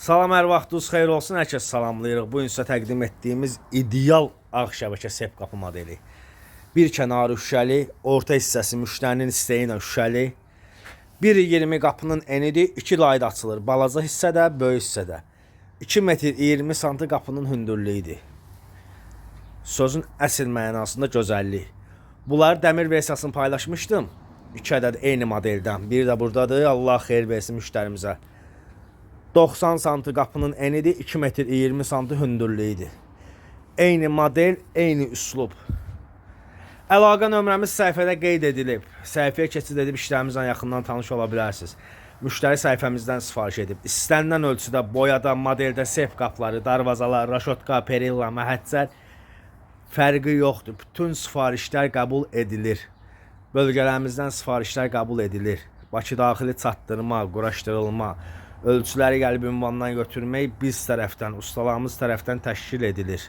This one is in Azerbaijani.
Salam, hər vaxtınız xeyir olsun. Hər kəs salamlayırıq. Bu gün sizə təqdim etdiyimiz ideal ağ şəbəkə sep qapı modeli. Bir kənarı şüşəli, orta hissəsi müştərinin istəyi ilə şüşəli. 1.20 qapının enidir, 2 layda açılır. Balaca hissədə, böyük hissədə. 2 metr 20 sm qapının hündürlüyüdür. Sözün əsl mənasında gözəllik. Bunları dəmir versiyasını paylaşmışdım. 2 ədəd eyni modeldən. Biri də buradadır. Allah xeyir versin müştərimizə. 90 sm qapının enidir, 2 metr 20 sm hündürlüyüdür. Eyni model, eyni üslub. Əlaqə nömrəmiz səhifədə qeyd edilib. Səhifəyə keçid edib işlərimizlə yaxından tanış ola bilərsiniz. Müştəri səhifəmizdən sifariş edib. İstənilən ölçüdə, boyada, modeldə sep qapları, darvazalar, raşotka, perilla, məhəccər fərqi yoxdur. Bütün sifarişlər qəbul edilir. Bölgələrimizdən sifarişlər qəbul edilir. Bakı daxili çatdırma, quraşdırılma, ölçüləri gəlib ünvandan götürmək biz tərəfdən, ustalarımız tərəfdən təşkil edilir.